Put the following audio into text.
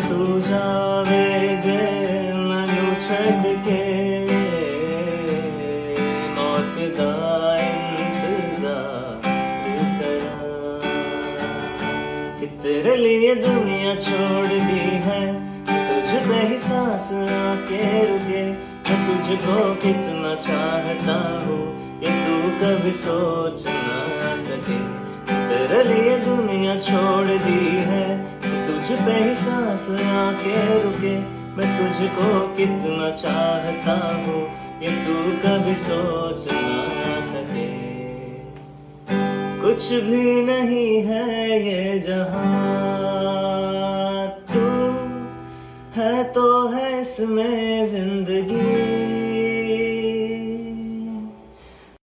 तू जावेगे मैनू छड़ के मौत दा इंतजार करा कि तेरे लिए दुनिया छोड़ दी है तुझ पे ही सांस आके रुके मैं तुझको कितना चाहता हूँ ये तू कभी सोच ना सके तेरे लिए दुनिया छोड़ दी है तुझ पे ही सांस आके रुके मैं तुझको कितना चाहता हूँ ये तू कभी सोच ना सके कुछ भी नहीं है ये जहां तू है तो है इसमें जिंदगी